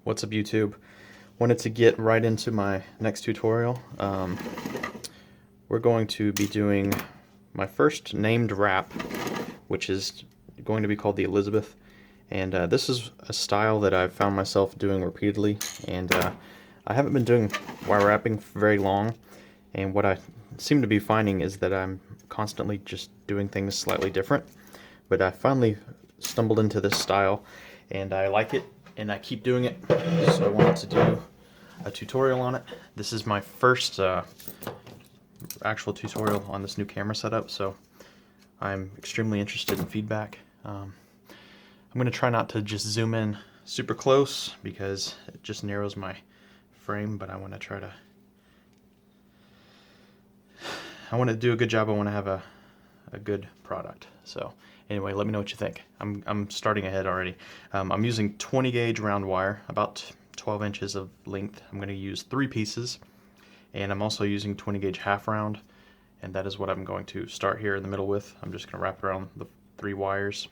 What's up, YouTube? Wanted to get right into my next tutorial. We're going to be doing my first named wrap, which is going to be called the Elizabeth. And this is a style that I've found myself doing repeatedly, and I haven't been doing wire wrapping for very long. And what I seem to be finding is that I'm constantly just doing things slightly different. But I finally stumbled into this style, and I like it, and I keep doing it. So I wanted to do a tutorial on it. This is my first actual tutorial on this new camera setup, so I'm extremely interested in feedback. I'm going to try not to just zoom in super close because it just narrows my frame, but I want to try to do a good job. I want to have a good product. So anyway, let me know what you think. I'm starting ahead already. I'm using 20 gauge round wire, about 12 inches of length. I'm going to use 3 pieces, and I'm also using 20 gauge half round, and that is what I'm going to start here in the middle with. I'm just going to wrap around the 3 wires.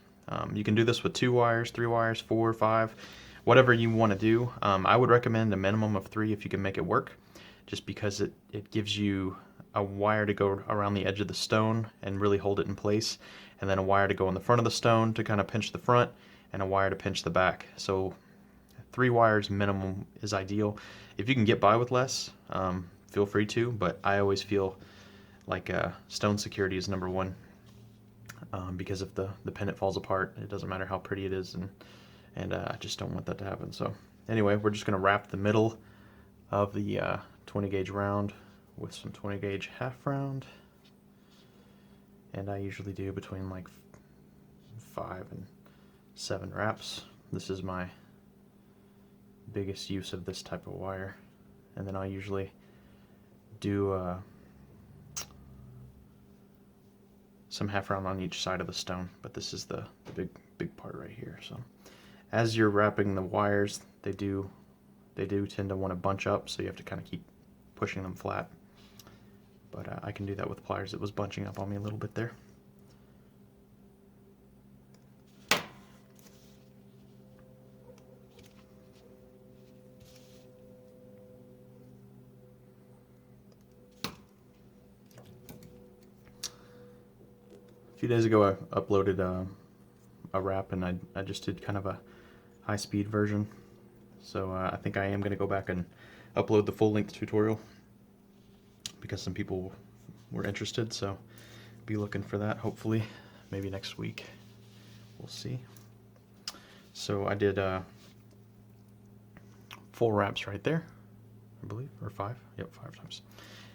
You can do this with 2 wires, 3 wires, 4, 5, whatever you want to do. I would recommend a minimum of 3 if you can make it work, just because it gives you a wire to go around the edge of the stone and really hold it in place, and then a wire to go in the front of the stone to kind of pinch the front, and a wire to pinch the back. So 3 wires minimum is ideal. If you can get by with less, feel free to, but I always feel like stone security is number one, because if the pennant falls apart, it doesn't matter how pretty it is, and I just don't want that to happen. So anyway, we're just going to wrap the middle of the 20 gauge round with some 20 gauge half round, and I usually do between like 5 and 7 wraps. This is my biggest use of this type of wire, and then I usually do some half round on each side of the stone, but this is the big part right here. So as you're wrapping the wires, they do tend to want to bunch up, so you have to kind of keep pushing them flat. But I can do that with pliers. It was bunching up on me a little bit there. A few days ago I uploaded a wrap, and I just did kind of a high-speed version. So I think I am going to go back and upload the full-length tutorial because some people were interested, so be looking for that hopefully maybe next week. We'll see. So I did 4 wraps right there, I believe, or 5. Yep, 5 times.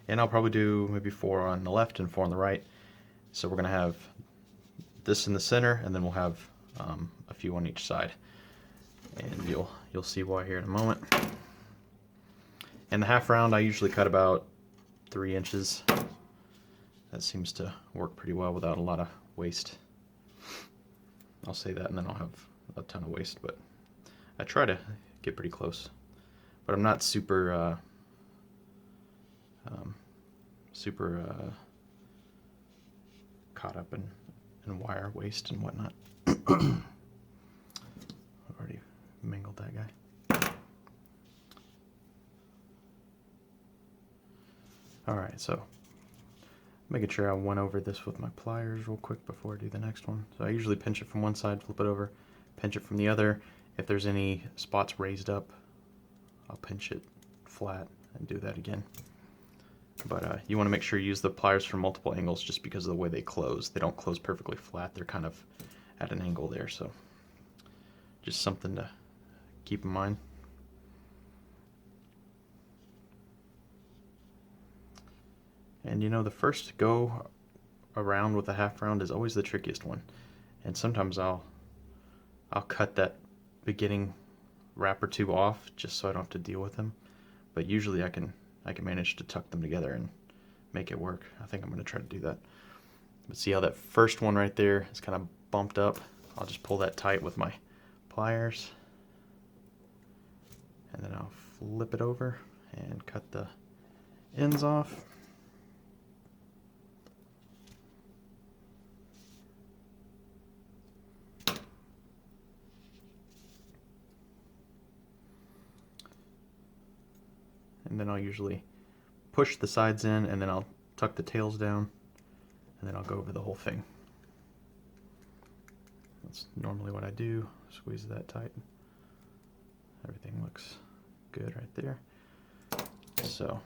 And I'll probably do maybe 4 on the left and 4 on the right. So we're going to have this in the center, and then we'll have a few on each side. And you'll see why here in a moment. And the half round I usually cut about 3 inches. That seems to work pretty well without a lot of waste. I'll say that, and then I'll have a ton of waste, but I try to get pretty close. But I'm not super caught up in wire waste and whatnot. I've already mangled that guy. Alright, so making sure I went over this with my pliers real quick before I do the next one. So I usually pinch it from one side, flip it over, pinch it from the other. If there's any spots raised up, I'll pinch it flat and do that again. But you want to make sure you use the pliers from multiple angles, just because of the way they close. They don't close perfectly flat. They're kind of at an angle there, so just something to keep in mind. And you know, the first go around with the half round is always the trickiest one. And sometimes I'll cut that beginning wrap or 2 off just so I don't have to deal with them. But usually I can manage to tuck them together and make it work. I think I'm going to try to do that. But see how that first one right there is kind of bumped up? I'll just pull that tight with my pliers, and then I'll flip it over and cut the ends off. and then I'll usually push the sides in, and then I'll tuck the tails down, and then I'll go over the whole thing. That's normally what I do. Squeeze that tight. Everything looks good right there. So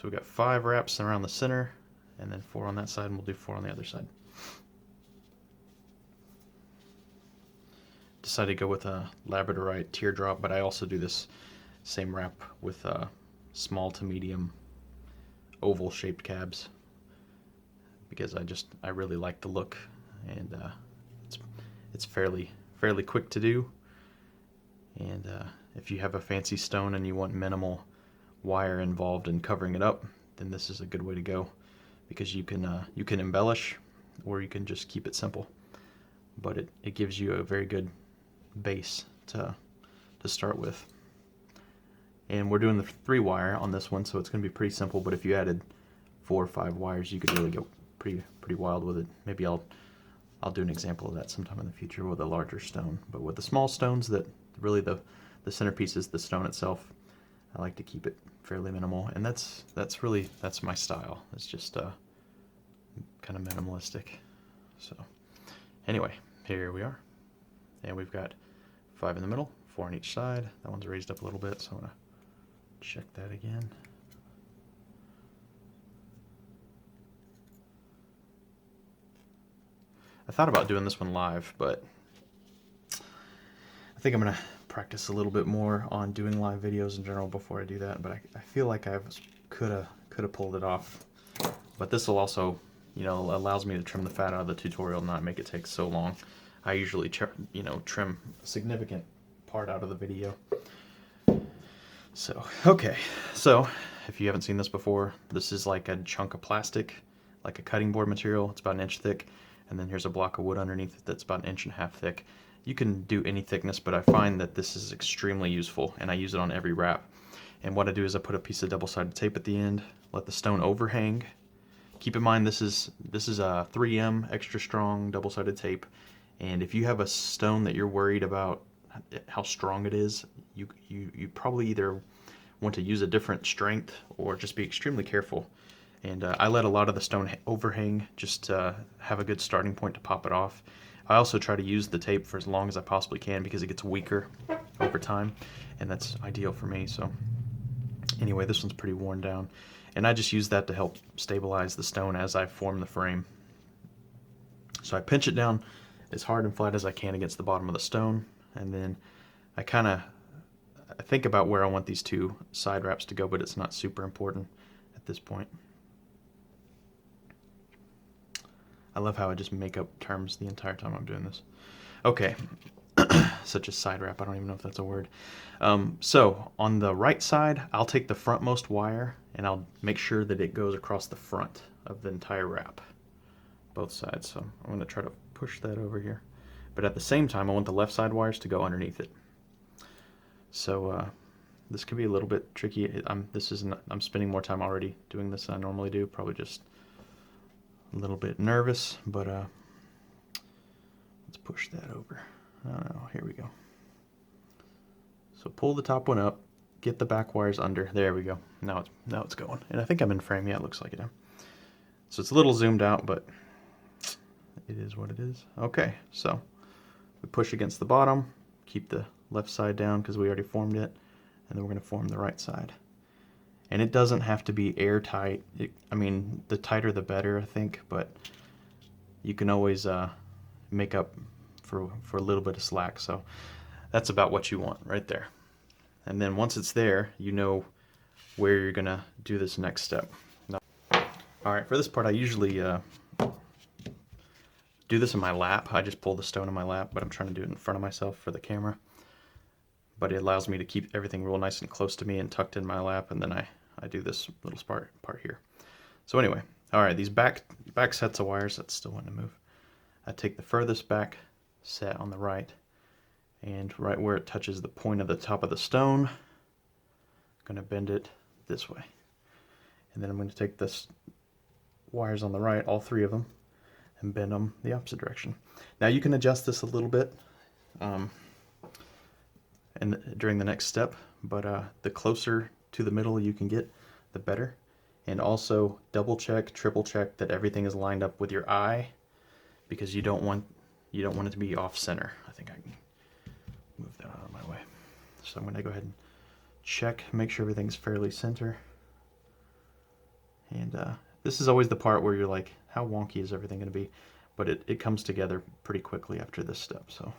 we got 5 wraps around the center, and then 4 on that side, and we'll do 4 on the other side. Decided to go with a labradorite teardrop, but I also do this same wrap with small to medium oval shaped cabs because I really like the look, and it's fairly quick to do. And if you have a fancy stone and you want minimal wire involved in covering it up, then this is a good way to go, because you can embellish, or you can just keep it simple, but it gives you a very good base to start with. And we're doing the 3 wire on this one, so it's going to be pretty simple, but if you added 4 or 5 wires, you could really go pretty wild with it. Maybe I'll do an example of that sometime in the future with a larger stone. But with the small stones, that really the centerpiece is the stone itself, I like to keep it fairly minimal, and that's my style. It's just kind of minimalistic. So anyway, here we are, and we've got 5 in the middle, 4 on each side. That one's raised up a little bit, so I'm gonna check that again. I thought about doing this one live, but I think I'm gonna practice a little bit more on doing live videos in general before I do that. But I feel like I could have pulled it off. But this will also, allows me to trim the fat out of the tutorial and not make it take so long. I usually trim a significant part out of the video. So okay, so if you haven't seen this before, this is like a chunk of plastic, like a cutting board material. It's about 1 inch thick, and then here's a block of wood underneath it that's about 1.5 inches thick. You can do any thickness, but I find that this is extremely useful, and I use it on every wrap. And what I do is I put a piece of double-sided tape at the end, let the stone overhang. Keep in mind this is a 3M extra strong double-sided tape, and if you have a stone that you're worried about how strong it is, you probably either want to use a different strength or just be extremely careful. And I let a lot of the stone overhang just to have a good starting point to pop it off. I also try to use the tape for as long as I possibly can because it gets weaker over time, and that's ideal for me. So anyway, this one's pretty worn down, and I just use that to help stabilize the stone as I form the frame. So I pinch it down as hard and flat as I can against the bottom of the stone, and then I think about where I want these 2 side wraps to go, but it's not super important at this point. I love how I just make up terms the entire time I'm doing this. Okay, such a side wrap, I don't even know if that's a word. So on the right side, I'll take the frontmost wire and I'll make sure that it goes across the front of the entire wrap, both sides. So I'm going to try to push that over here. But at the same time, I want the left side wires to go underneath it. So this could be a little bit tricky. I'm spending more time already doing this than I normally do, probably just a little bit nervous, but let's push that over. Oh, here we go. So pull the top one up, get the back wires under. There we go. Now it's going. And I think I'm in frame. Yeah, it looks like it. So it's a little zoomed out, but it is what it is. Okay, so we push against the bottom, keep the left side down because we already formed it, and then we're going to form the right side. And it doesn't have to be airtight. I mean, the tighter the better, I think, but you can always make up for a little bit of slack. So that's about what you want right there. And then once it's there, you know where you're going to do this next step. All right, for this part, I usually do this in my lap. I just pull the stone in my lap, but I'm trying to do it in front of myself for the camera. But it allows me to keep everything real nice and close to me and tucked in my lap, and then I do this little part here. So anyway, all right, these back sets of wires, that's still wanting to move. I take the furthest back set on the right, and right where it touches the point of the top of the stone, I'm going to bend it this way. And then I'm going to take this wires on the right, all 3 of them, and bend them the opposite direction. Now you can adjust this a little bit during the next step, but the closer to the middle you can get, the better. And also double check, triple check that everything is lined up with your eye, because you don't want it to be off center. I think I can move that out of my way. So I'm going to go ahead and check, make sure everything's fairly center. And this is always the part where you're like, how wonky is everything going to be? But it comes together pretty quickly after this step. So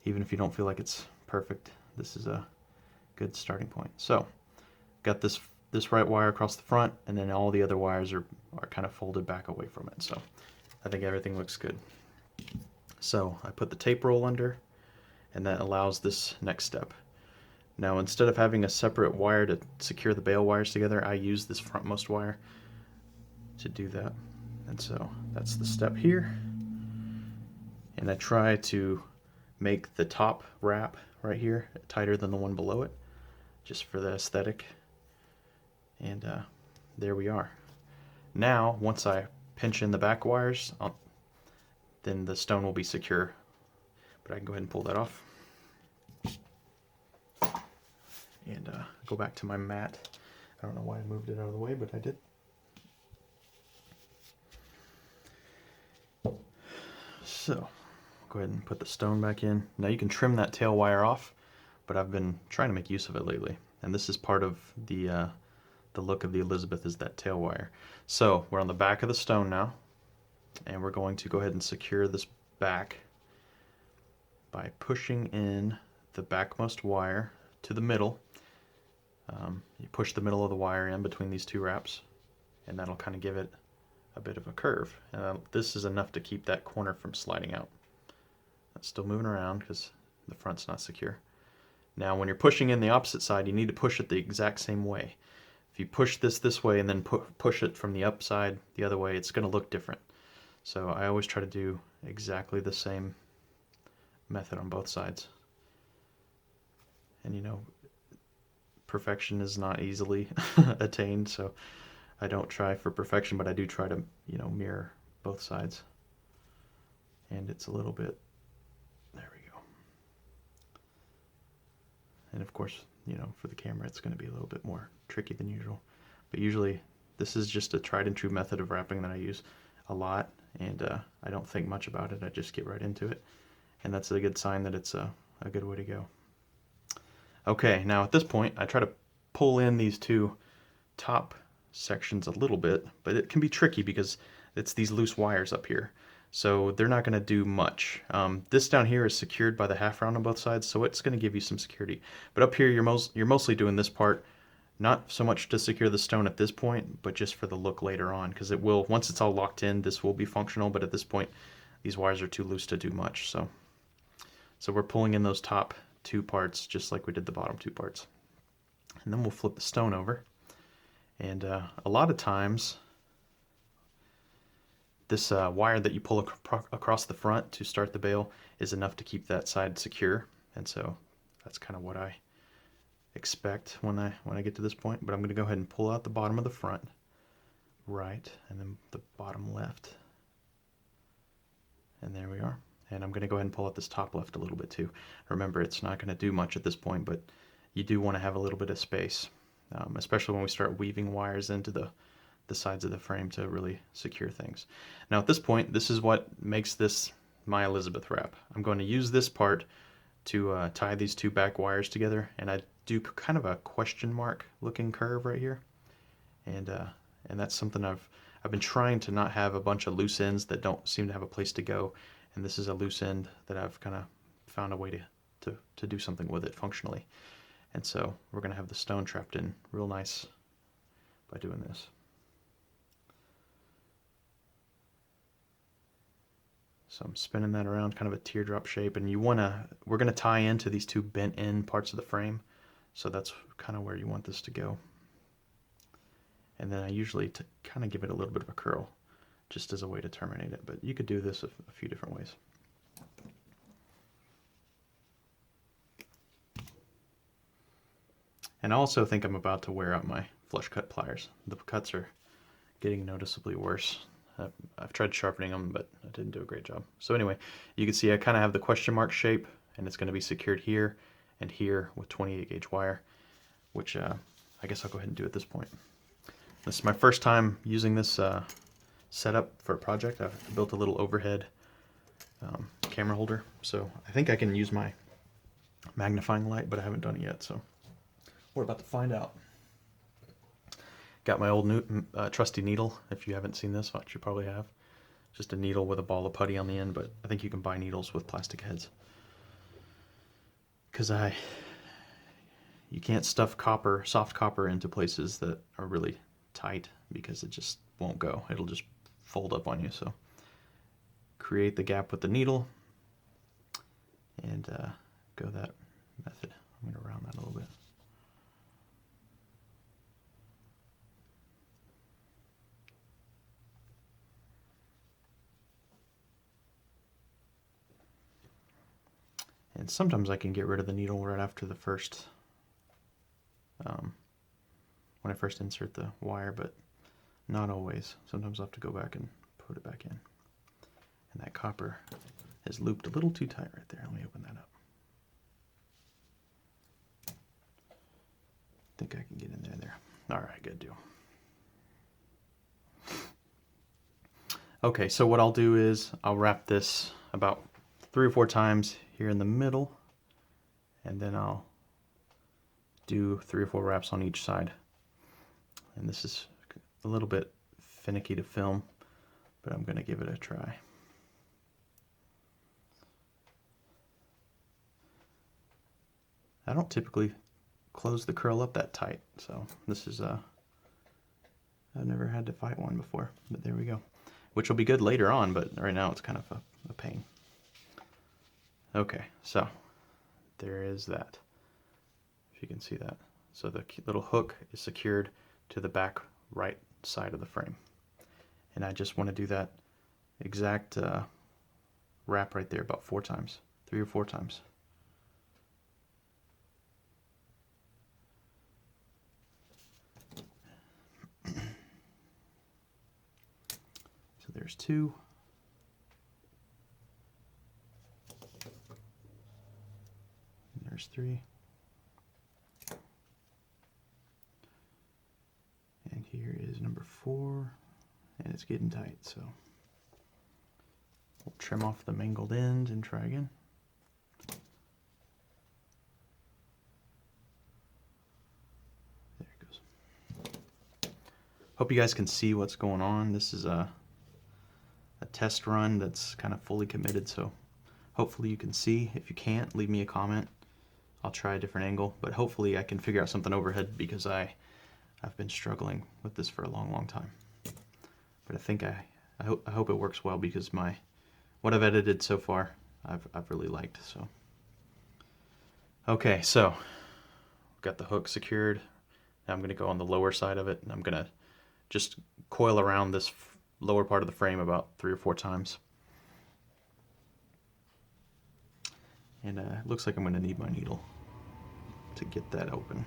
even if you don't feel like it's perfect, this is a good starting point. So got this right wire across the front, and then all the other wires are kind of folded back away from it. So I think everything looks good. So I put the tape roll under, and that allows this next step. Now, instead of having a separate wire to secure the bail wires together, I use this frontmost wire to do that. And so that's the step here. And I try to make the top wrap right here tighter than the one below it, just for the aesthetic. And there we are. Now, once I pinch in the back wires, then the stone will be secure. But I can go ahead and pull that off. And go back to my mat. I don't know why I moved it out of the way, but I did. So, go ahead and put the stone back in. Now you can trim that tail wire off, but I've been trying to make use of it lately. And this is part of the look of the Elizabeth, is that tail wire. So, we're on the back of the stone now, and we're going to go ahead and secure this back by pushing in the backmost wire to the middle. You push the middle of the wire in between these two wraps, and that'll kind of give it a bit of a curve. And this is enough to keep that corner from sliding out. That's still moving around because the front's not secure. Now, when you're pushing in the opposite side, you need to push it the exact same way. If you push this way and then push it from the upside the other way, it's going to look different. So I always try to do exactly the same method on both sides. And you know, perfection is not easily attained, so I don't try for perfection, but I do try to, you know, mirror both sides. And it's a little bit, there we go. And of course, you know, for the camera it's going to be a little bit more tricky than usual. But usually this is just a tried and true method of wrapping that I use a lot, and I don't think much about it. I just get right into it. And that's a good sign that it's a good way to go. Okay, now at this point, I try to pull in these two top sections a little bit, but it can be tricky because it's these loose wires up here. So they're not going to do much. This down here is secured by the half round on both sides, so it's going to give you some security. But up here, you're mostly doing this part, not so much to secure the stone at this point, but just for the look later on, because it will, once it's all locked in, this will be functional, but at this point, these wires are too loose to do much. So we're pulling in those top two parts just like we did the bottom two parts. And then we'll flip the stone over. And a lot of times, this wire that you pull across the front to start the bail is enough to keep that side secure. And so that's kind of what I expect when I get to this point. But I'm going to go ahead and pull out the bottom of the front right, and then the bottom left. And there we are. And I'm going to go ahead and pull out this top left a little bit too. Remember, it's not going to do much at this point, but you do want to have a little bit of space, especially when we start weaving wires into the sides of the frame to really secure things. Now at this point, this is what makes this my Elizabeth wrap. I'm going to use this part to tie these two back wires together, and I do kind of a question mark looking curve right here. And that's something I've been trying to not have a bunch of loose ends that don't seem to have a place to go. And this is a loose end that I've kind of found a way to do something with it functionally. And so we're going to have the stone trapped in real nice by doing this. So I'm spinning that around, kind of a teardrop shape, and we're going to tie into these two bent in parts of the frame. So that's kind of where you want this to go. And then I usually kind of give it a little bit of a curl, just as a way to terminate it. But you could do this a few different ways. And I also think I'm about to wear out my flush cut pliers. The cuts are getting noticeably worse. I've tried sharpening them, but I didn't do a great job. So anyway, you can see I kind of have the question mark shape, and it's going to be secured here and here with 28 gauge wire, which I guess I'll go ahead and do it at this point. This is my first time using this setup for a project. I've built a little overhead camera holder, so I think I can use my magnifying light, but I haven't done it yet, so we're about to find out. Got my old trusty needle. If you haven't seen this, which you probably have. Just a needle with a ball of putty on the end, but I think you can buy needles with plastic heads. Because you can't stuff soft copper into places that are really tight, because it just won't go. It'll just fold up on you. So create the gap with the needle and go that method. I'm going to round that a little bit. And sometimes I can get rid of the needle right after the first, when I first insert the wire, but not always. Sometimes I'll have to go back and put it back in. And that copper is looped a little too tight right there. Let me open that up. I think I can get in there. All right, good deal. Okay, so what I'll do is I'll wrap this about 3 or 4 times here in the middle, and then I'll do 3 or 4 wraps on each side. And this is a little bit finicky to film, but I'm going to give it a try. I don't typically close the curl up that tight, so this is I've never had to fight one before, but there we go. Which will be good later on, but right now it's kind of a pain. Okay, so there is that, if you can see that. So the little hook is secured to the back right side of the frame. And I just want to do that exact wrap right there about 4 times, 3 or 4 times. So there's 2. There's 3. And here is number 4, and it's getting tight, so we'll trim off the mangled end and try again. There it goes. Hope you guys can see what's going on. This is a test run that's kind of fully committed, so hopefully you can see. If you can't, leave me a comment. I'll try a different angle, but hopefully I can figure out something overhead, because I've been struggling with this for a long time. But I think I hope it works well, because what I've edited so far I've really liked. So okay, so got the hook secured. Now I'm going to go on the lower side of it, and I'm going to just coil around this lower part of the frame about 3 or 4 times. And it looks like I'm going to need my needle to get that open.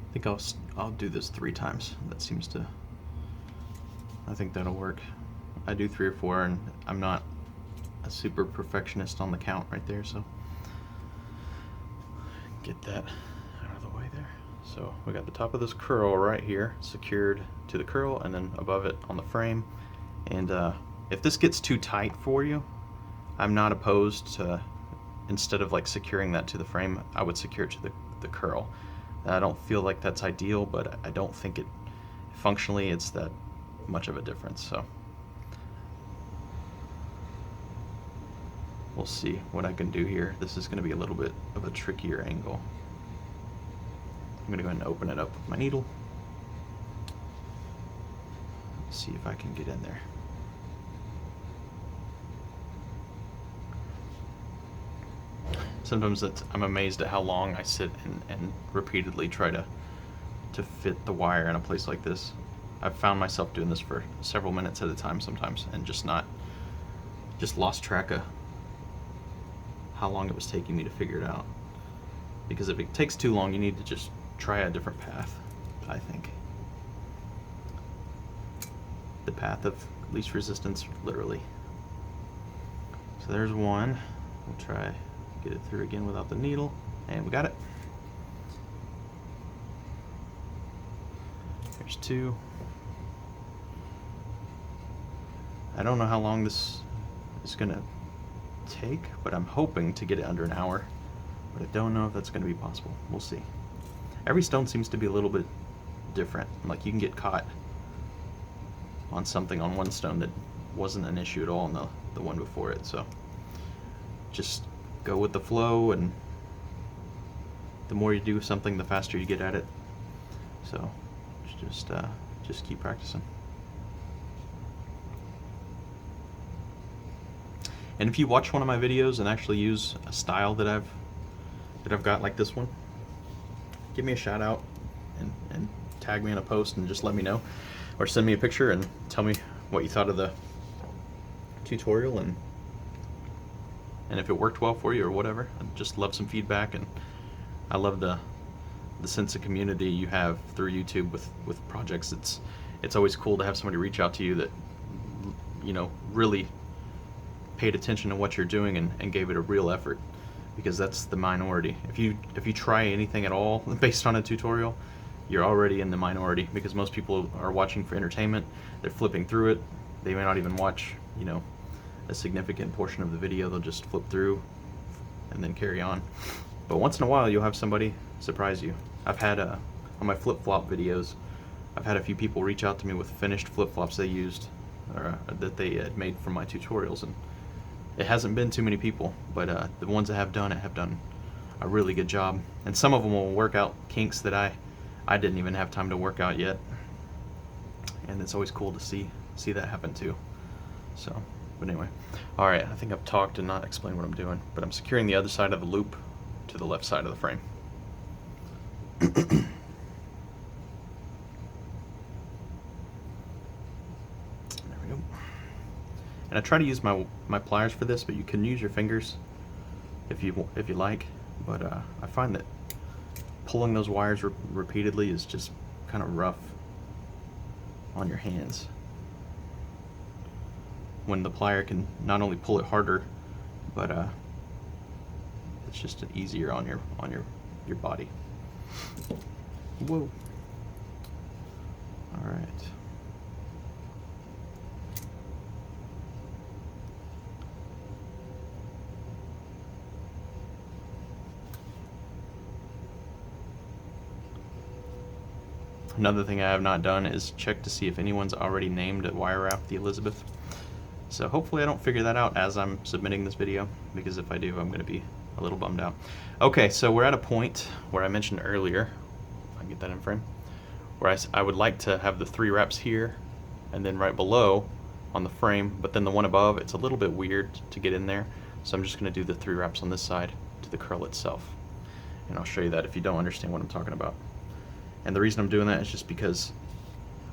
I think I'll do this 3 times. That seems to, I think that'll work. I do 3 or 4, and I'm not a super perfectionist on the count right there, so get that out of the way there. So we got the top of this curl right here secured to the curl, and then above it on the frame. And if this gets too tight for you, I'm not opposed to, instead of like securing that to the frame, I would secure it to the curl. I don't feel like that's ideal, but I don't think functionally it's that much of a difference. So we'll see what I can do here. This is going to be a little bit of a trickier angle. I'm going to go ahead and open it up with my needle. See if I can get in there. Sometimes I'm amazed at how long I sit and repeatedly try to fit the wire in a place like this. I've found myself doing this for several minutes at a time sometimes, and just lost track of how long it was taking me to figure it out. Because if it takes too long, you need to just try a different path, I think. The path of least resistance, literally. So there's one. We'll try get it through again without the needle, and we got it. There's two. I don't know how long this is gonna take, but I'm hoping to get it under an hour, but I don't know if that's gonna be possible. We'll see. Every stone seems to be a little bit different. Like, you can get caught on something on one stone that wasn't an issue at all on the one before it, so just go with the flow, and the more you do something, the faster you get at it. So just keep practicing. And if you watch one of my videos and actually use a style that I've got, like this one, give me a shout out and tag me in a post and just let me know, or send me a picture and tell me what you thought of the tutorial and if it worked well for you or whatever. I'd just love some feedback, and I love the sense of community you have through YouTube with projects. It's always cool to have somebody reach out to you that, you know, really paid attention to what you're doing and gave it a real effort, because that's the minority. If you try anything at all based on a tutorial, you're already in the minority, because most people are watching for entertainment. They're flipping through it. They may not even watch, you know, a significant portion of the video. They'll just flip through and then carry on. But once in a while, you'll have somebody surprise you. I've had on my flip-flop videos, I've had a few people reach out to me with finished flip-flops they used, or that they had made from my tutorials, and it hasn't been too many people, but the ones that have done it have done a really good job. And some of them will work out kinks that I didn't even have time to work out yet, and it's always cool to see that happen too. So, but anyway, all right, I think I've talked and not explained what I'm doing, but I'm securing the other side of the loop to the left side of the frame. There we go. And I try to use my pliers for this, but you can use your fingers if you like. But I find that pulling those wires repeatedly is just kind of rough on your hands, when the plier can not only pull it harder, but it's just easier on your body. Whoa. All right. Another thing I have not done is check to see if anyone's already named a wire wrap the Elizabeth. So hopefully I don't figure that out as I'm submitting this video, because if I do, I'm going to be a little bummed out. Okay, so we're at a point where I mentioned earlier, if I can get that in frame, where I would like to have the 3 wraps here, and then right below on the frame, but then the one above, it's a little bit weird to get in there, so I'm just going to do the 3 wraps on this side to the curl itself. And I'll show you that if you don't understand what I'm talking about. And the reason I'm doing that is just because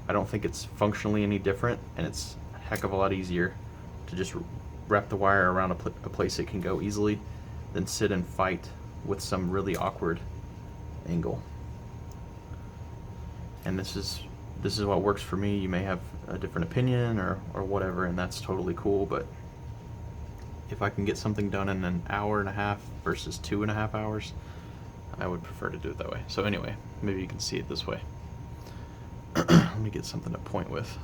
I don't think it's functionally any different, and it's a heck of a lot easier to just wrap the wire around a place it can go easily than sit and fight with some really awkward angle. And this is what works for me. You may have a different opinion or whatever, and that's totally cool, but if I can get something done in an hour and a half versus 2.5 hours, I would prefer to do it that way. So anyway, maybe you can see it this way. Let me get something to point with.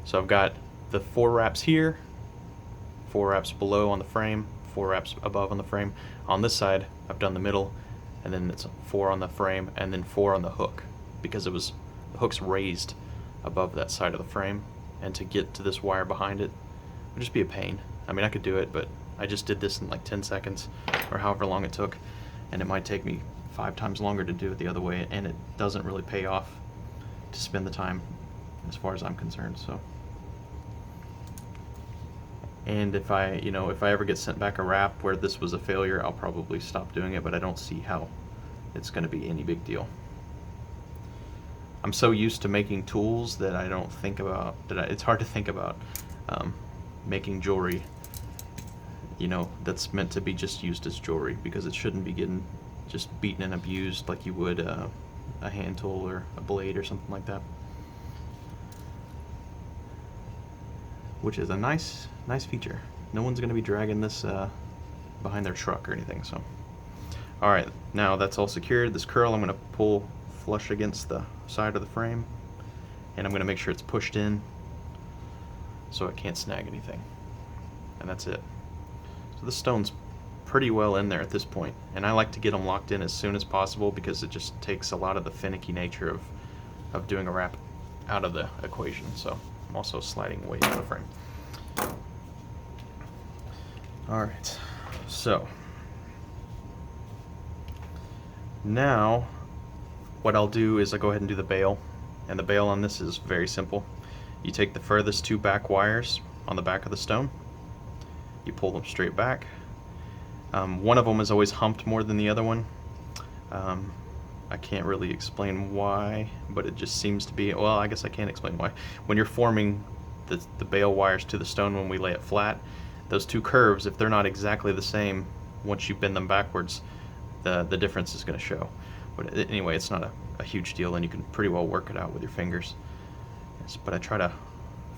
So I've got the 4 wraps here, 4 wraps below on the frame, 4 wraps above on the frame. On this side, I've done the middle, and then it's 4 on the frame, and then 4 on the hook, because the hook's raised above that side of the frame, and to get to this wire behind it would just be a pain. I mean, I could do it, but I just did this in like 10 seconds, or however long it took, and it might take me 5 times longer to do it the other way, and it doesn't really pay off to spend the time as far as I'm concerned. So, and if I ever get sent back a wrap where this was a failure, I'll probably stop doing it, but I don't see how it's going to be any big deal. I'm so used to making tools that I don't think about, it's hard to think about making jewelry you know, that's meant to be just used as jewelry, because it shouldn't be getting just beaten and abused like you would a hand tool or a blade or something like that. Which is a nice feature. No one's going to be dragging this behind their truck or anything. So, all right, now that's all secured. This curl I'm going to pull flush against the side of the frame, and I'm going to make sure it's pushed in so it can't snag anything. And that's it. So the stone's pretty well in there at this point, and I like to get them locked in as soon as possible because it just takes a lot of the finicky nature of doing a wrap out of the equation. So I'm also sliding away from the frame. Alright, so now what I'll do is I'll go ahead and do the bail, and the bail on this is very simple. You take the furthest two back wires on the back of the stone, you pull them straight back. One of them is always humped more than the other one. I can't really explain why, but it just seems to be, well, I guess I can't explain why. When you're forming the bail wires to the stone when we lay it flat, those two curves, if they're not exactly the same, once you bend them backwards, the difference is going to show. But anyway, it's not a huge deal, and you can pretty well work it out with your fingers. But I try to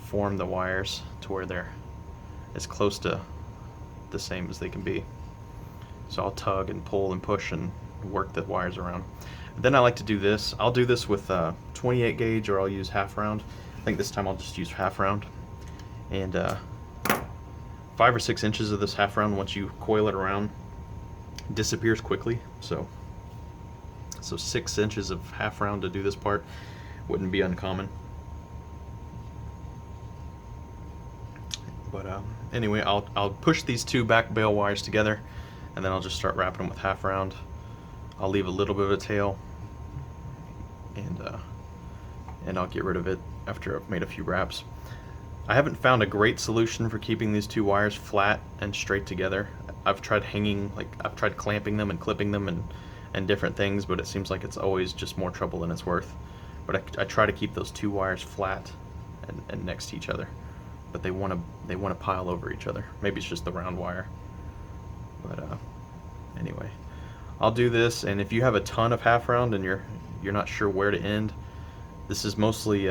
form the wires to where they're as close to the same as they can be. So I'll tug and pull and push and work the wires around. Then I like to do this. I'll do this with 28 gauge, or I'll use half round. I think this time I'll just use half round. And 5 or 6 inches of this half round, once you coil it around, disappears quickly. So 6 inches of half round to do this part wouldn't be uncommon. But anyway, I'll push these two back bail wires together, and then I'll just start wrapping them with half round. I'll leave a little bit of a tail, and I'll get rid of it after I've made a few wraps. I haven't found a great solution for keeping these two wires flat and straight together. I've tried I've tried clamping them and clipping them and different things, but it seems like it's always just more trouble than it's worth. But I try to keep those two wires flat and next to each other, but they want to pile over each other. Maybe it's just the round wire. But anyway, I'll do this, and if you have a ton of half round and you're not sure where to end, this is mostly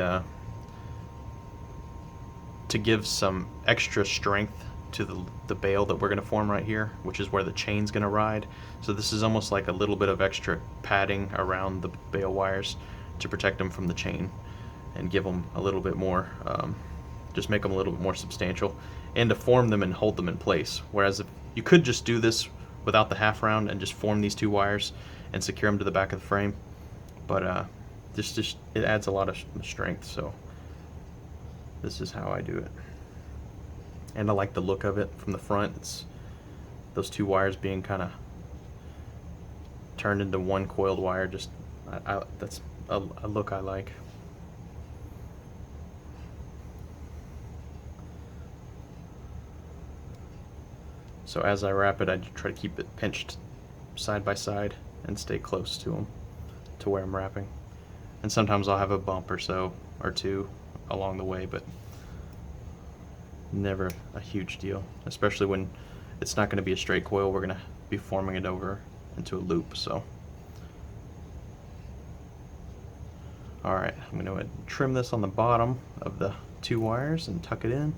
to give some extra strength to the bail that we're going to form right here, which is where the chain's going to ride. So this is almost like a little bit of extra padding around the bail wires to protect them from the chain and give them a little bit more, just make them a little bit more substantial, and to form them and hold them in place. Whereas if you could just do this without the half round and just form these two wires and secure them to the back of the frame, but just it adds a lot of strength. So this is how I do it, and I like the look of it from the front. It's those two wires being kind of turned into one coiled wire. Just that's a look I like. So as I wrap it, I try to keep it pinched side by side and stay close to them, to where I'm wrapping. And sometimes I'll have a bump or so, or two, along the way, but never a huge deal, especially when it's not going to be a straight coil. We're going to be forming it over into a loop. So alright, I'm going to trim this on the bottom of the two wires and tuck it in.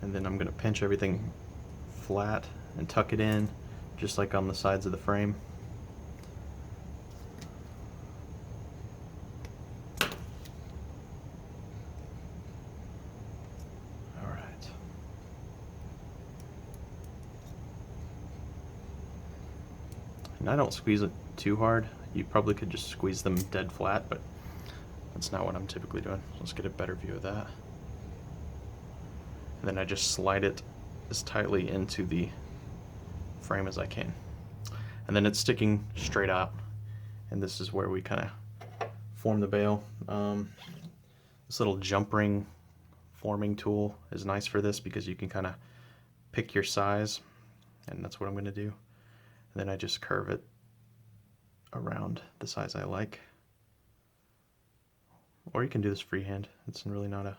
And then I'm going to pinch everything flat and tuck it in, just like on the sides of the frame. Alright. And I don't squeeze it too hard. You probably could just squeeze them dead flat, but that's not what I'm typically doing. Let's get a better view of that. And then I just slide it as tightly into the frame as I can. And then it's sticking straight up, and this is where we kind of form the bail. This little jump ring forming tool is nice for this because you can kind of pick your size, and that's what I'm going to do. And then I just curve it around the size I like. or you can do this freehand. It's really not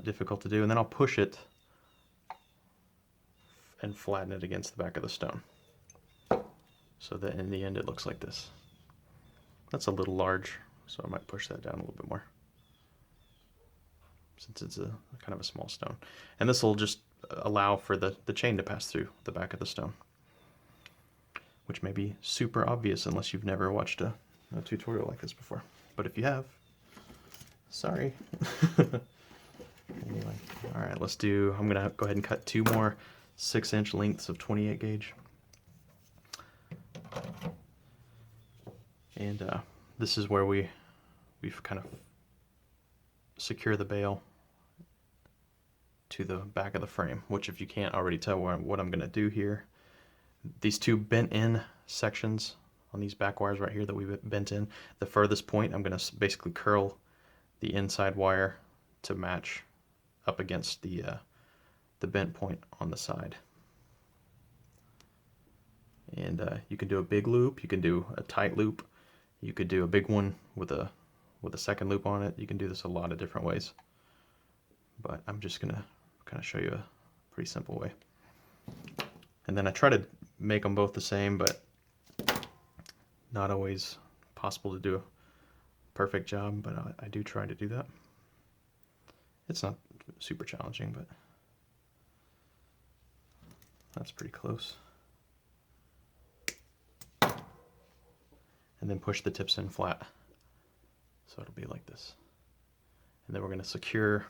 difficult to do. And then I'll push it and flatten it against the back of the stone, so that in the end it looks like this. That's a little large, so I might push that down a little bit more, since it's a kind of a small stone. And this will just allow for the chain to pass through the back of the stone, which may be super obvious unless you've never watched a tutorial like this before. But if you have, sorry. Anyway, all right, let's do, I'm gonna go ahead and cut 2 more 6-inch lengths of 28 gauge. And this is where we've kind of secure the bail to the back of the frame, which, if you can't already tell what I'm gonna do here, these 2 bent in sections on these back wires right here that we bent in, the furthest point, I'm gonna basically curl the inside wire to match up against the bent point on the side. And you can do a big loop, you can do a tight loop, you could do a big one with a second loop on it. You can do this a lot of different ways, but I'm just gonna kind of show you a pretty simple way. And then I try to make them both the same, but not always possible to do a perfect job, but I do try to do that. It's not super challenging, but that's pretty close. And then push the tips in flat, so it'll be like this. And then we're going to secure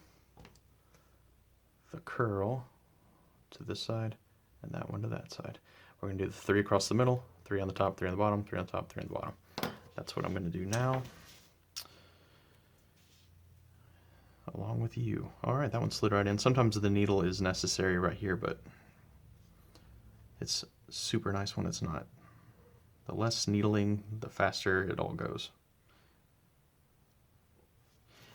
the curl to this side and that one to that side. We're going to do the 3 across the middle, 3 on the top, 3 on the bottom, 3 on the top, 3 on the bottom. That's what I'm going to do now, along with you. All right, that one slid right in. Sometimes the needle is necessary right here, but it's super nice when it's not. The less needling, the faster it all goes.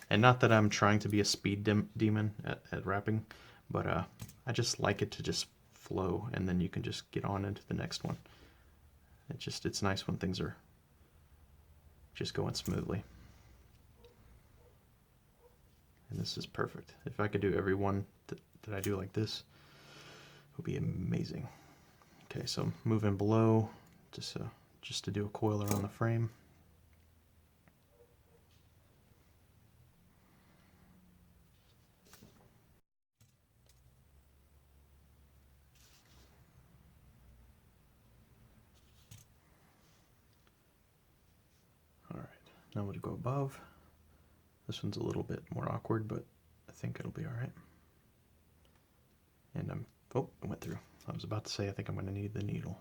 And not that I'm trying to be a speed demon at wrapping, but I just like it to just flow, and then you can just get on into the next one. It's nice when things are just going smoothly. And this is perfect. If I could do every one that I do like this, it would be amazing. Okay, so moving below, just to do a coil around the frame. All right, now we'll go above. This one's a little bit more awkward, but I think it'll be all right. And oh, it went through. I was about to say, I think I'm going to need the needle.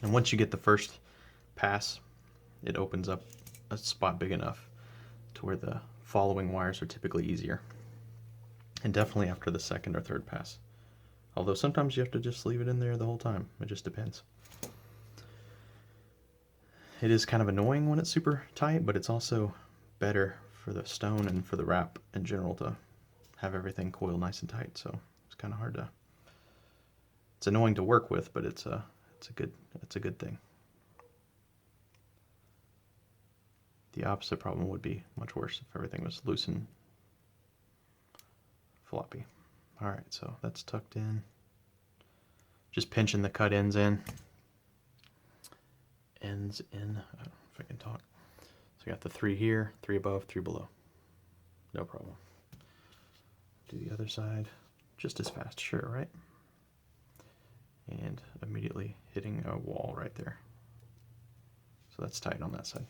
And once you get the first pass, it opens up a spot big enough to where the following wires are typically easier. And definitely after the second or third pass. Although sometimes you have to just leave it in there the whole time. It just depends. It is kind of annoying when it's super tight, but it's also better for the stone and for the wrap in general to have everything coiled nice and tight. So it's kind of hard to, it's annoying to work with, but it's a good thing. The opposite problem would be much worse if everything was loose and floppy. All right, so that's tucked in. Just pinching the cut ends in. Ends in, I don't know if I can talk. So I got the 3 here, 3 above, 3 below. No problem. Do the other side just as fast, sure, right? And immediately hitting a wall right there. So that's tight on that side.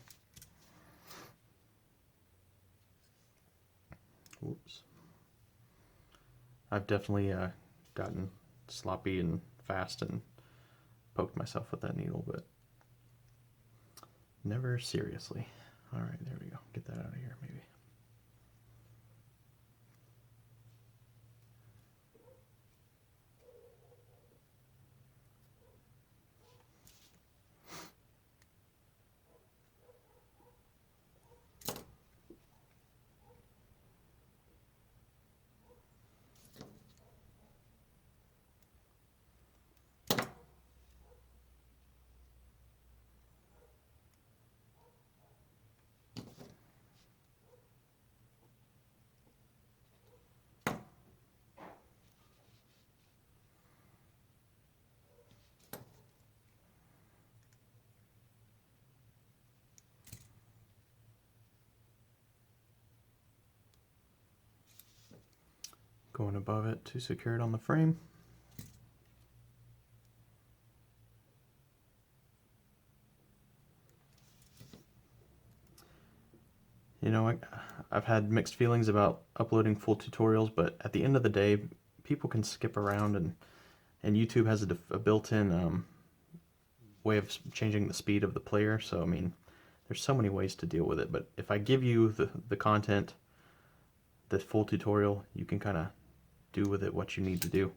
Whoops. I've definitely gotten sloppy and fast and poked myself with that needle, but never seriously. All right, there we go. Get that out of here, maybe. going above it to secure it on the frame. You know, I've had mixed feelings about uploading full tutorials, but at the end of the day, people can skip around, and YouTube has a built-in way of changing the speed of the player. So I mean, there's so many ways to deal with it. But if I give you the content, the full tutorial, you can kind of do with it what you need to do.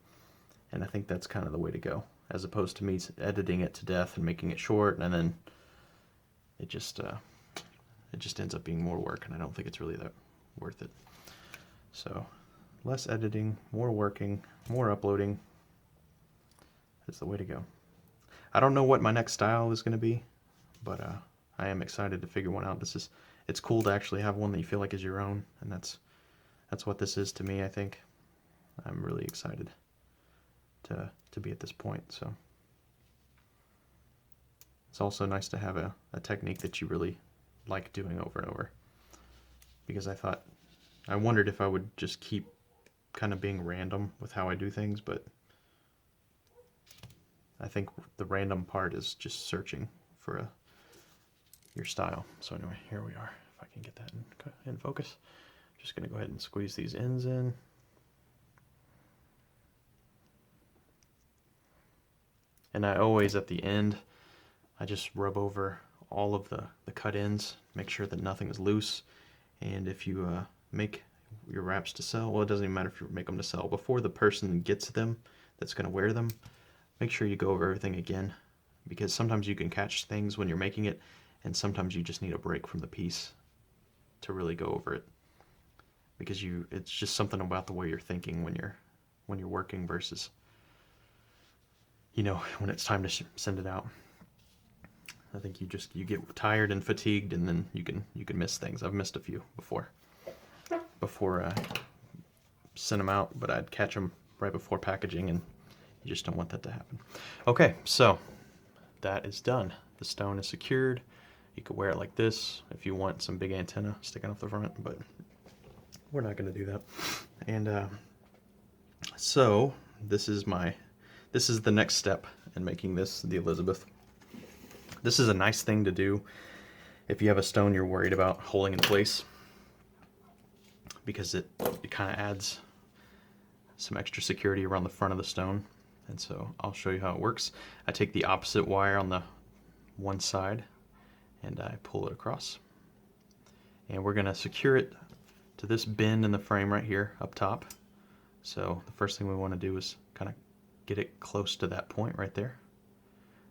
And I think that's kind of the way to go, as opposed to me editing it to death and making it short, and then it just ends up being more work, and I don't think it's really that worth it. So less editing, more working, more uploading is the way to go. I don't know what my next style is going to be, but I am excited to figure one out. It's cool to actually have one that you feel like is your own, and that's what this is to me. I think I'm really excited to be at this point. So it's also nice to have a technique that you really like doing over and over, because I wondered if I would just keep kind of being random with how I do things, but I think the random part is just searching for your style. So anyway, here we are. If I can get that in focus, just going to go ahead and squeeze these ends in. And I always, at the end, I just rub over all of the cut ends, make sure that nothing is loose. And if you make your wraps to sell, well, it doesn't even matter if you make them to sell. Before the person gets them that's going to wear them, make sure you go over everything again, because sometimes you can catch things when you're making it, and sometimes you just need a break from the piece to really go over it, because it's just something about the way you're thinking when you're working versus, you know, when it's time to send it out. I think you get tired and fatigued, and then you can miss things. I've missed a few before I sent them out, but I'd catch them right before packaging, and you just don't want that to happen. Okay, so that is done. The stone is secured. You could wear it like this if you want some big antenna sticking off the front, but we're not going to do that. And so this is the next step in making this the Elizabeth. This is a nice thing to do if you have a stone you're worried about holding in place, because it kind of adds some extra security around the front of the stone. And so I'll show you how it works. I take the opposite wire on the one side and I pull it across. And we're going to secure it to this bend in the frame right here up top. So the first thing we want to do is kind of get it close to that point right there.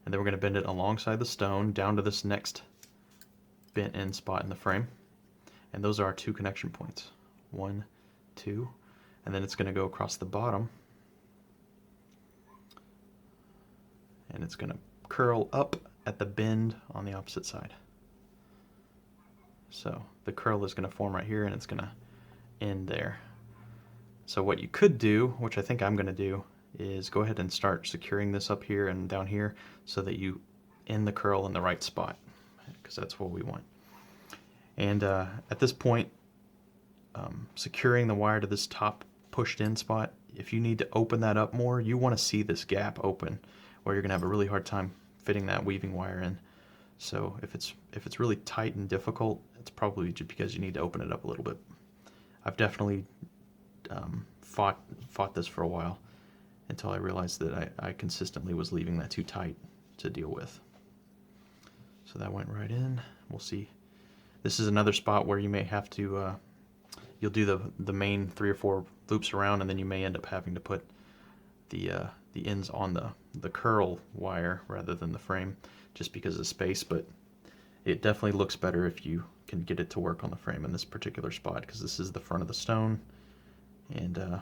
And then we're going to bend it alongside the stone down to this next bent end spot in the frame. And those are our two connection points. 1, 2, and then it's going to go across the bottom. And it's going to curl up at the bend on the opposite side. So the curl is going to form right here, and it's going to end there. So what you could do, which I think I'm going to do, is go ahead and start securing this up here and down here so that you end the curl in the right spot, because that's what we want. And at this point, securing the wire to this top pushed in spot, if you need to open that up more, you want to see this gap open, or you're going to have a really hard time fitting that weaving wire in. So if it's really tight and difficult, it's probably just because you need to open it up a little bit. I've definitely fought this for a while, until I realized that I consistently was leaving that too tight to deal with. So that went right in. We'll see. This is another spot where you may have to, you'll do the main 3 or 4 loops around, and then you may end up having to put the ends on the curl wire rather than the frame, just because of space. But it definitely looks better if you can get it to work on the frame in this particular spot, because this is the front of the stone, and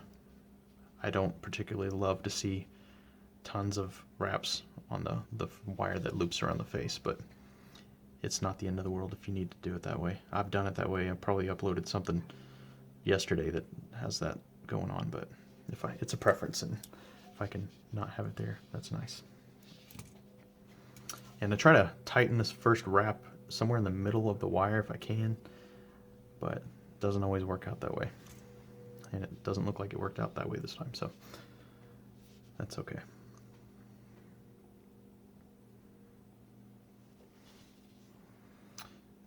I don't particularly love to see tons of wraps on the wire that loops around the face, but it's not the end of the world if you need to do it that way. I've done it that way. I probably uploaded something yesterday that has that going on, but it's a preference, and if I can not have it there, that's nice. And I try to tighten this first wrap somewhere in the middle of the wire if I can, but it doesn't always work out that way. And doesn't look like it worked out that way this time, so that's okay.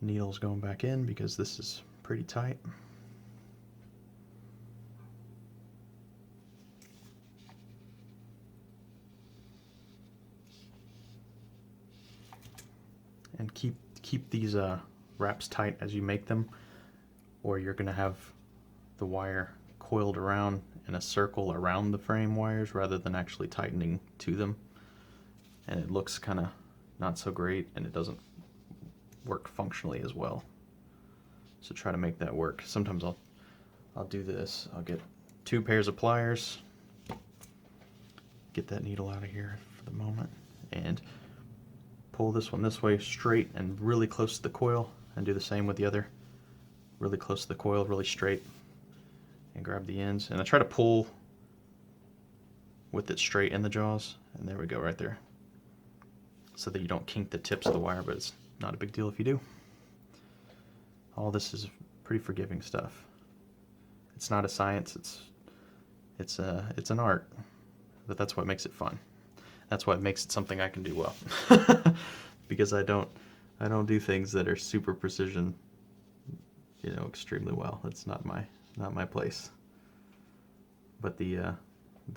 Needle's going back in because this is pretty tight. And keep these wraps tight as you make them, or you're going to have the wire coiled around in a circle around the frame wires rather than actually tightening to them, and it looks kind of not so great, and it doesn't work functionally as well. So try to make that work. Sometimes I'll do this. I'll get 2 pairs of pliers, get that needle out of here for the moment, and pull this one this way straight and really close to the coil, and do the same with the other. Really close to the coil, really straight, and grab the ends. And I try to pull with it straight in the jaws, and there we go right there. So that you don't kink the tips of the wire, but it's not a big deal if you do. All this is pretty forgiving stuff. It's not a science, it's an art, but that's what makes it fun. That's what makes it something I can do well. Because I don't do things that are super precision, you know, extremely well. That's not my place. But the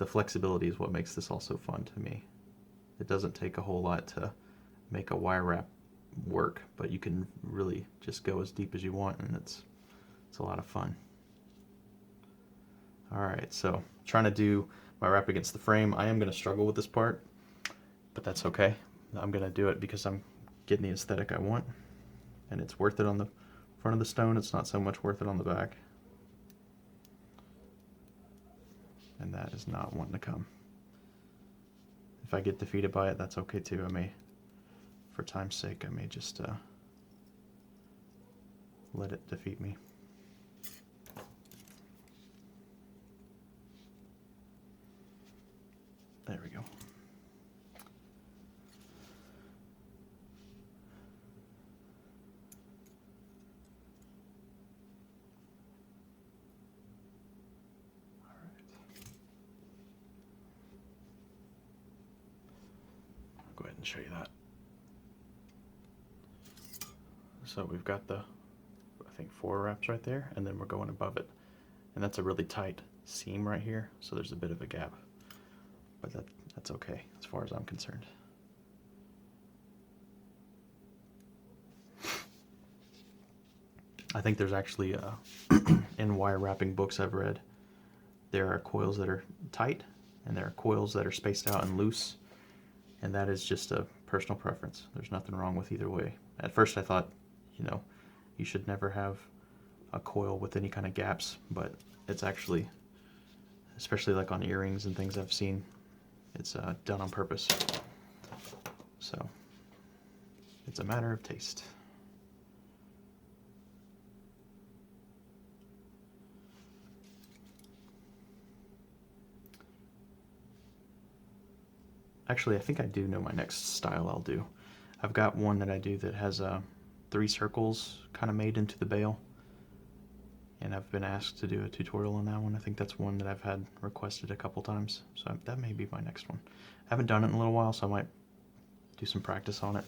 flexibility is what makes this also fun to me. It doesn't take a whole lot to make a wire wrap work, but you can really just go as deep as you want, and it's a lot of fun. Alright, so trying to do my wrap against the frame. I am going to struggle with this part, but that's okay. I'm going to do it because I'm getting the aesthetic I want, and it's worth it on the front of the stone. It's not so much worth it on the back. And that is not wanting to come. If I get defeated by it, that's okay too. I may, for time's sake, I may just let it defeat me. There we go. Go ahead and show you that. So we've got the, I think, 4 wraps right there, and then we're going above it. And that's a really tight seam right here, so there's a bit of a gap. But that's okay as far as I'm concerned. I think there's actually, in wire wrapping books I've read, there are coils that are tight, and there are coils that are spaced out and loose. And that is just a personal preference. There's nothing wrong with either way. At first I thought, you know, you should never have a coil with any kind of gaps, but it's actually, especially like on earrings and things I've seen, it's done on purpose. So it's a matter of taste. Actually, I think I do know my next style I'll do. I've got one that I do that has 3 circles kind of made into the bail. And I've been asked to do a tutorial on that one. I think that's one that I've had requested a couple times. So that may be my next one. I haven't done it in a little while, so I might do some practice on it.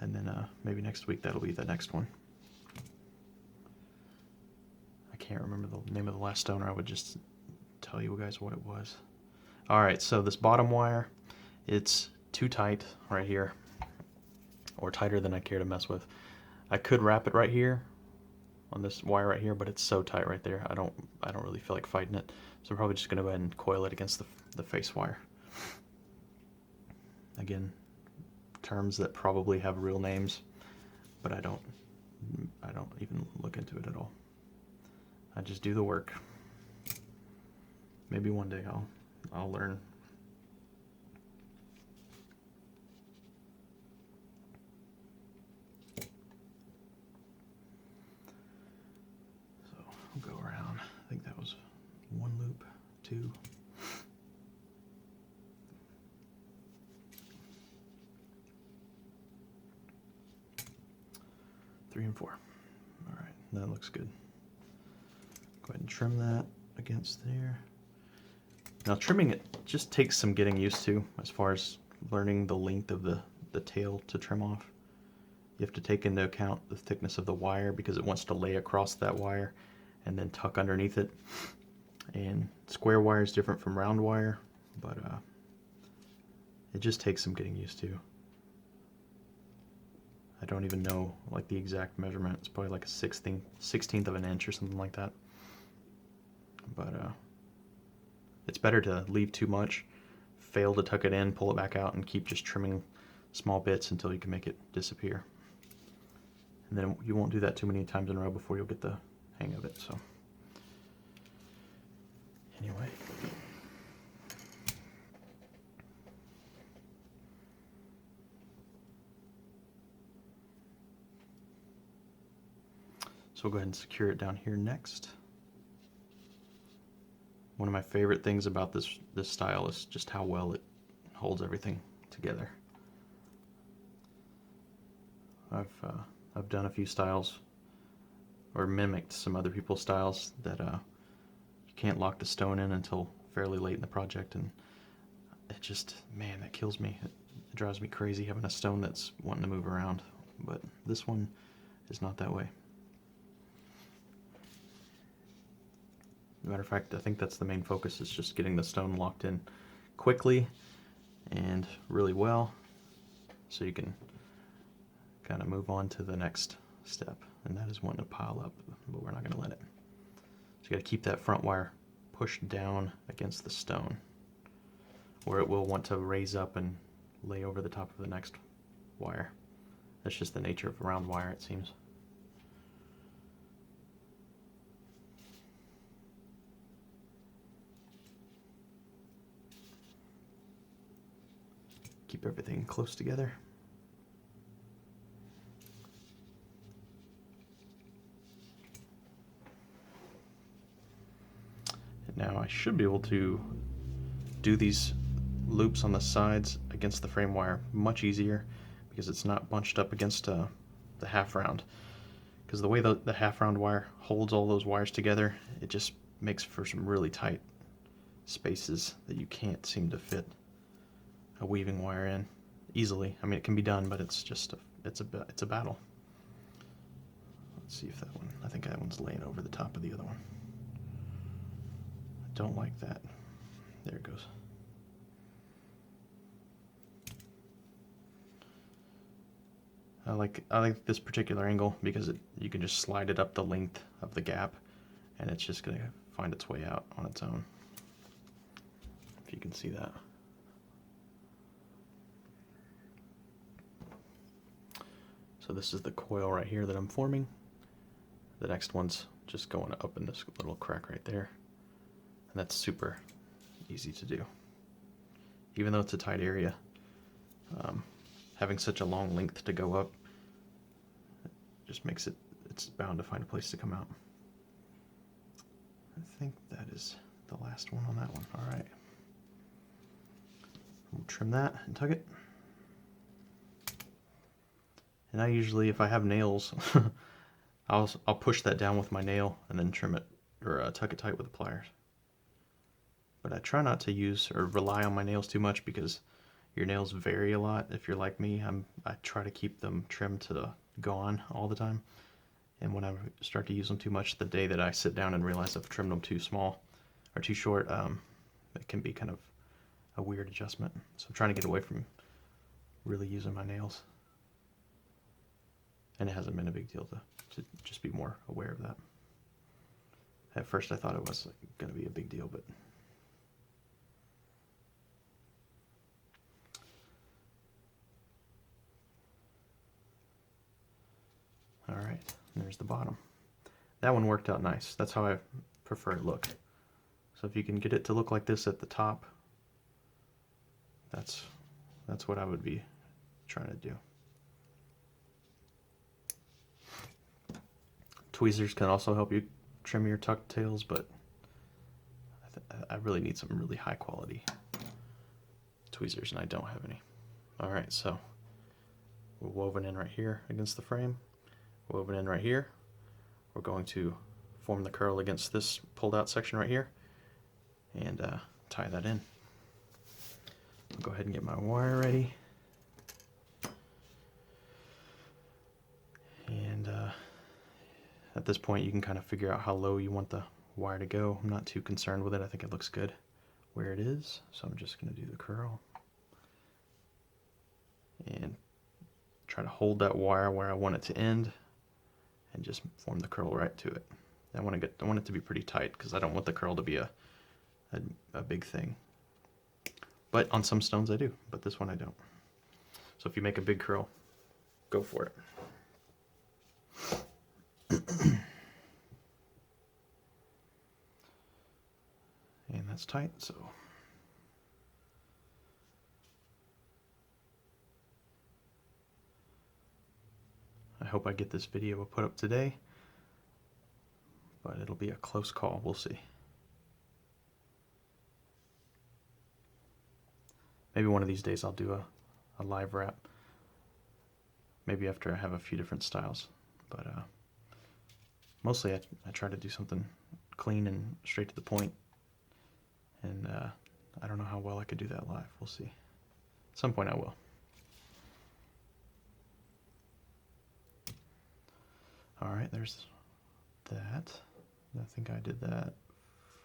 And then maybe next week that'll be the next one. I can't remember the name of the last stone, or I would just tell you guys what it was. Alright, so this bottom wire, it's too tight right here, or tighter than I care to mess with. I could wrap it right here on this wire right here, but it's so tight right there. I don't really feel like fighting it. So I'm probably just going to go ahead and coil it against the face wire. Again, terms that probably have real names, but I don't even look into it at all. I just do the work. Maybe one day I'll learn. Go around. I think that was 1 loop, 2. 3 and 4. All right, that looks good. Go ahead and trim that. against there. Now trimming it just takes some getting used to as far as learning the length of the tail to trim off. You have to take into account the thickness of the wire because it wants to lay across that wire and then tuck underneath it. And square wire is different from round wire, but it just takes some getting used to. I don't even know like the exact measurement. It's probably like a 16th of an inch or something like that. But it's better to leave too much, fail to tuck it in, pull it back out, and keep just trimming small bits until you can make it disappear. And then you won't do that too many times in a row before you'll get the hang of it. So anyway. So we'll go ahead and secure it down here next. One of my favorite things about this style is just how well it holds everything together. I've done a few styles or mimicked some other people's styles that you can't lock the stone in until fairly late in the project, and it just, man, that kills me. It drives me crazy having a stone that's wanting to move around, but this one is not that way. Matter of fact, I think that's the main focus, is just getting the stone locked in quickly and really well so you can kind of move on to the next step, and that is wanting to pile up, but we're not going to let it. So you got to keep that front wire pushed down against the stone, or it will want to raise up and lay over the top of the next wire. That's just the nature of round wire, it seems. Keep everything close together. And now I should be able to do these loops on the sides against the frame wire much easier because it's not bunched up against the half round. Because the way the half round wire holds all those wires together, it just makes for some really tight spaces that you can't seem to fit a weaving wire in easily. I mean, it can be done, but it's just it's a battle. Let's see if that one, I think that one's laying over the top of the other one. I don't like that. There it goes. I like this particular angle because you can just slide it up the length of the gap and it's just going to find its way out on its own. If you can see that. So this is the coil right here that I'm forming. The next one's just going up in this little crack right there. And that's super easy to do. Even though it's a tight area, having such a long length to go up just makes it's bound to find a place to come out. I think that is the last one on that one. All right. We'll trim that and tug it. And I usually, if I have nails, I'll push that down with my nail and then trim it or tuck it tight with the pliers. But I try not to use or rely on my nails too much because your nails vary a lot. If you're like me, I try to keep them trimmed to the gone all the time. And when I start to use them too much, the day that I sit down and realize I've trimmed them too small or too short, it can be kind of a weird adjustment. So I'm trying to get away from really using my nails. And it hasn't been a big deal to just be more aware of that. At first I thought it was going to be a big deal, but all right, there's the bottom. That one worked out nice. That's how I prefer it look. So if you can get it to look like this at the top, that's what I would be trying to do. Tweezers can also help you trim your tuck tails, but I really need some really high quality tweezers, and I don't have any. All right, so we're woven in right here against the frame, woven in right here. We're going to form the curl against this pulled out section right here and tie that in. I'll go ahead and get my wire ready. And at this point you can kind of figure out how low you want the wire to go. I'm not too concerned with it. I think it looks good where it is. So I'm just going to do the curl and try to hold that wire where I want it to end and just form the curl right to it. I want it to be pretty tight because I don't want the curl to be a big thing. But on some stones I do, but this one I don't. So if you make a big curl, go for it. And that's tight, so I hope I get this video put up today, but it'll be a close call. We'll see. Maybe one of these days I'll do a live wrap, maybe after I have a few different styles, but mostly I try to do something clean and straight to the point, and I don't know how well I could do that live. We'll see. At some point I will. Alright, there's that. I think I did that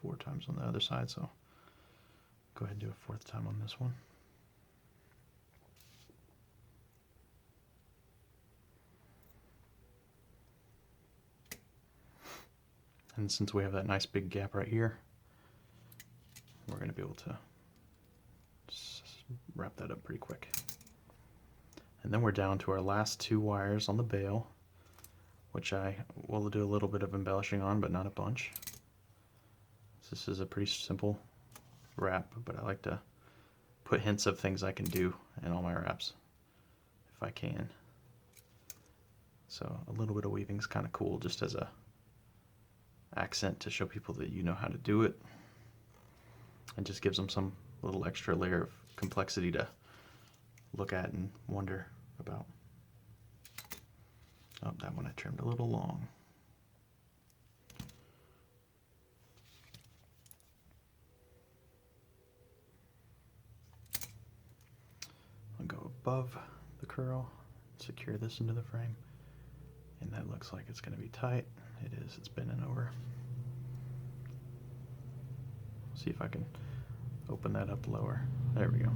4 times on the other side, so go ahead and do a 4th time on this one. And since we have that nice big gap right here, we're going to be able to wrap that up pretty quick. And then we're down to our last 2 wires on the bail, which I will do a little bit of embellishing on, but not a bunch. This is a pretty simple wrap, but I like to put hints of things I can do in all my wraps, if I can. So a little bit of weaving is kind of cool, just as a accent to show people that you know how to do it, and just gives them some little extra layer of complexity to look at and wonder about. Oh, that one I trimmed a little long. I'll go above the curl, secure this into the frame, and that looks like it's going to be tight. It is, it's bending over. See if I can open that up lower. There we go.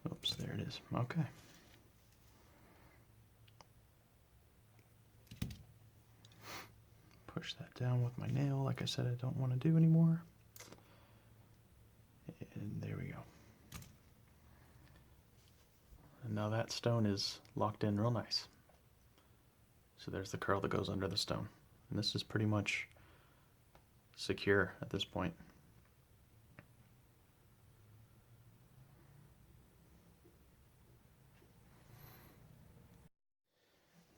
Oops, there it is. Okay. Push that down with my nail, like I said I don't want to do anymore. And there we go. And now that stone is locked in real nice. So there's the curl that goes under the stone. And this is pretty much secure at this point.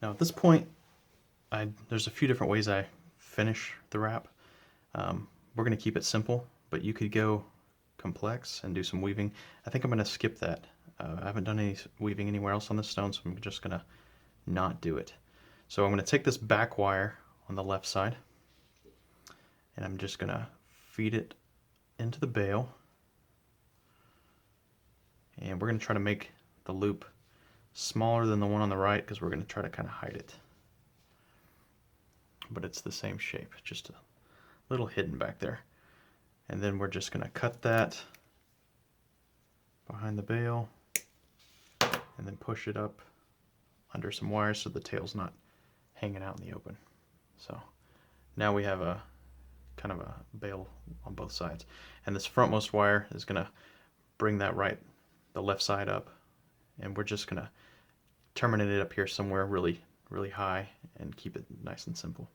Now at this point, there's a few different ways I finish the wrap. We're going to keep it simple, but you could go complex and do some weaving. I think I'm going to skip that. I haven't done any weaving anywhere else on this stone, so I'm just going to not do it. So I'm going to take this back wire on the left side, and I'm just going to feed it into the bail, and we're going to try to make the loop smaller than the one on the right because we're going to try to kind of hide it. But it's the same shape, just a little hidden back there. And then we're just going to cut that behind the bail and then push it up under some wires so the tail's not hanging out in the open. So now we have a kind of a bail on both sides. And this frontmost wire is going to bring that the left side up, and we're just going to terminate it up here somewhere really high and keep it nice and simple.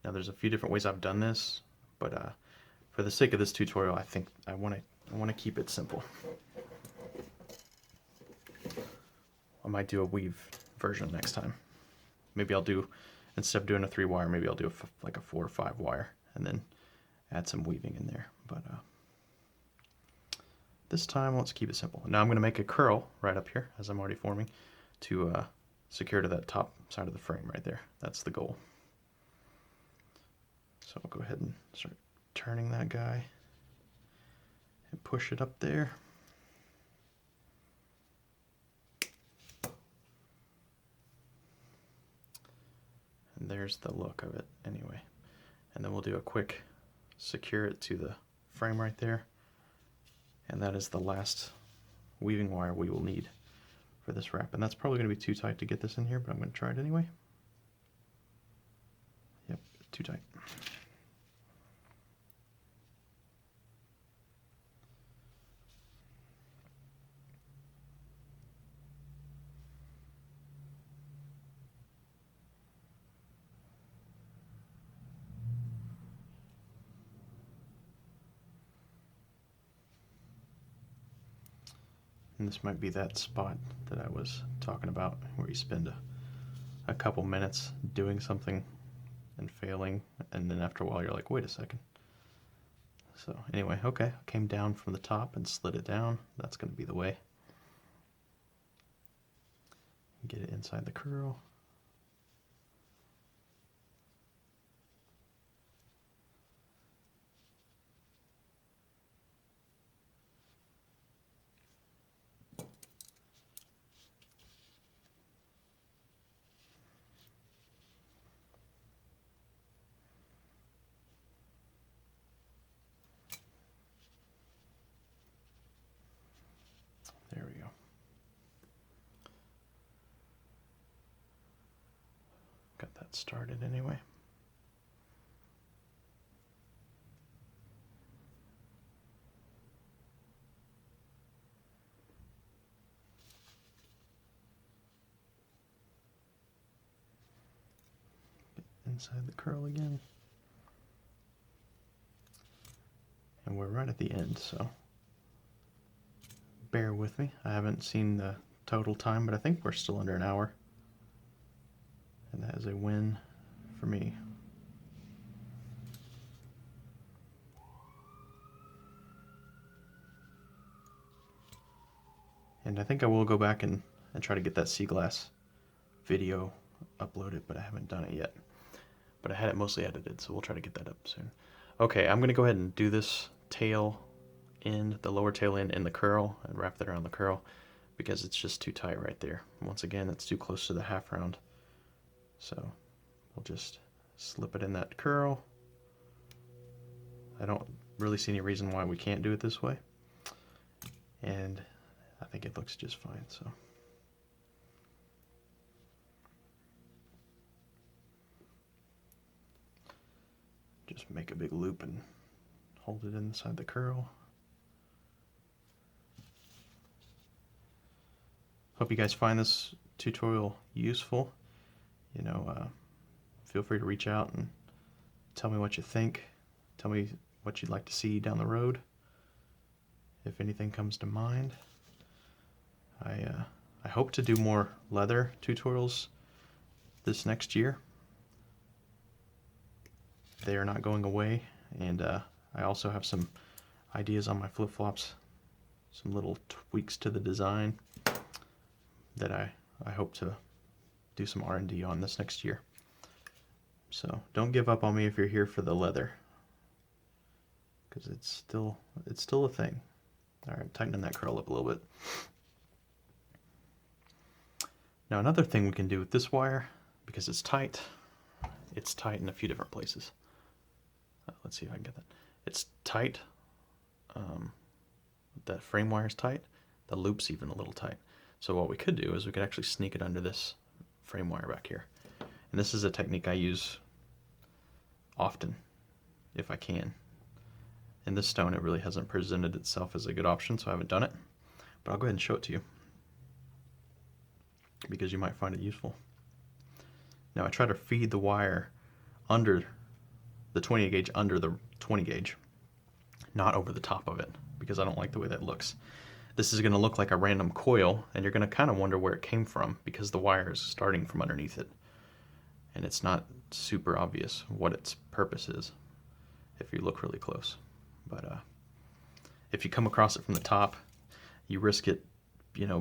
Now there's a few different ways I've done this, but for the sake of this tutorial, I think I want to keep it simple. I might do a weave version next time. Maybe I'll do, instead of doing a 3-wire, maybe I'll do like a 4 or 5 wire and then add some weaving in there. But this time, let's keep it simple. Now I'm going to make a curl right up here, as I'm already forming, to secure to that top side of the frame right there. That's the goal. So I'll go ahead and start turning that guy and push it up there. And there's the look of it anyway. And then we'll do a quick secure it to the frame right there. And that is the last weaving wire we will need for this wrap. And that's probably going to be too tight to get this in here, but I'm going to try it anyway. Yep, too tight. And this might be that spot that I was talking about where you spend a couple minutes doing something and failing, and then after a while you're like, wait a second. So anyway, okay, I came down from the top and slid it down. That's going to be the way. Get it inside the curl. There we go. Got that started anyway. Get inside the curl again. And we're right at the end, so bear with me. I haven't seen the total time, but I think we're still under an hour. And that is a win for me. And I think I will go back and try to get that sea glass video uploaded, but I haven't done it yet. But I had it mostly edited, so we'll try to get that up soon. Okay, I'm going to go ahead and do this tail end, the lower tail end in the curl, and wrap that around the curl because it's just too tight right there. Once again, that's too close to the half round. So we'll just slip it in that curl. I don't really see any reason why we can't do it this way. And I think it looks just fine, so. Just make a big loop and hold it inside the curl. Hope you guys find this tutorial useful. You know, feel free to reach out and tell me what you think. Tell me what you'd like to see down the road, if anything comes to mind. I hope to do more leather tutorials this next year. They are not going away, and I also have some ideas on my flip-flops, some little tweaks to the design that I hope to do some R&D on this next year. So don't give up on me if you're here for the leather, because it's still a thing. All right, tightening that curl up a little bit. Now another thing we can do with this wire, because it's tight in a few different places. Let's see if I can get that. It's tight. That frame wire is tight. The loop's even a little tight. So what we could do is we could actually sneak it under this frame wire back here. And this is a technique I use often, if I can. In this stone, it really hasn't presented itself as a good option, so I haven't done it. But I'll go ahead and show it to you, because you might find it useful. Now I try to feed the wire under the 28 gauge under the 20 gauge, not over the top of it, because I don't like the way that looks. This is going to look like a random coil, and you're going to kind of wonder where it came from because the wire is starting from underneath it. And it's not super obvious what its purpose is if you look really close. But if you come across it from the top, you risk it,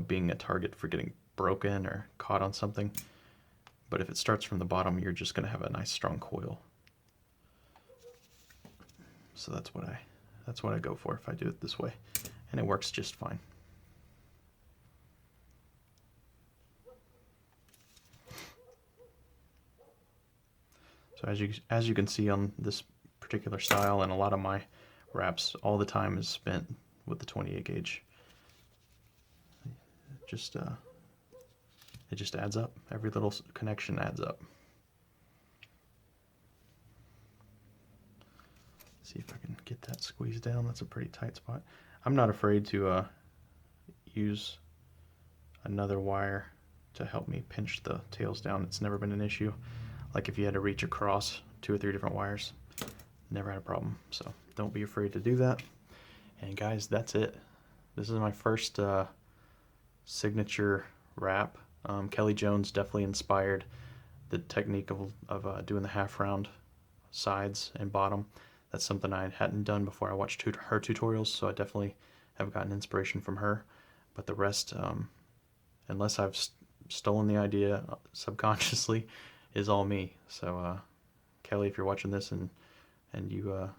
being a target for getting broken or caught on something. But if it starts from the bottom, you're just going to have a nice strong coil. So that's what I go for if I do it this way, and it works just fine. So as you can see on this particular style and a lot of my wraps, all the time is spent with the 28 gauge. It just adds up. Every little connection adds up. See if I can get that squeezed down. That's a pretty tight spot. I'm not afraid to use another wire to help me pinch the tails down. It's never been an issue. Like if you had to reach across 2 or 3 different wires, never had a problem. So don't be afraid to do that. And guys, that's it. This is my first signature wrap. Kelly Jones definitely inspired the technique of doing the half round sides and bottom. That's something I hadn't done before I watched her tutorials, so I definitely have gotten inspiration from her. But the rest, unless I've stolen the idea subconsciously, is all me. So Kelly, if you're watching this and you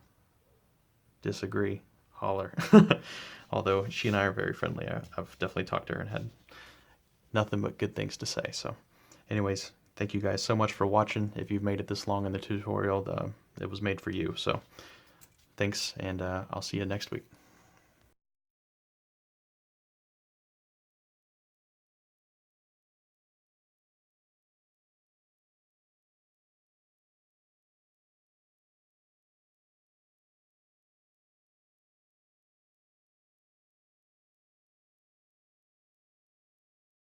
disagree, holler. Although she and I are very friendly. I've definitely talked to her and had nothing but good things to say. So anyways, thank you guys so much for watching. If you've made it this long in the tutorial, it was made for you. So thanks, and I'll see you next week.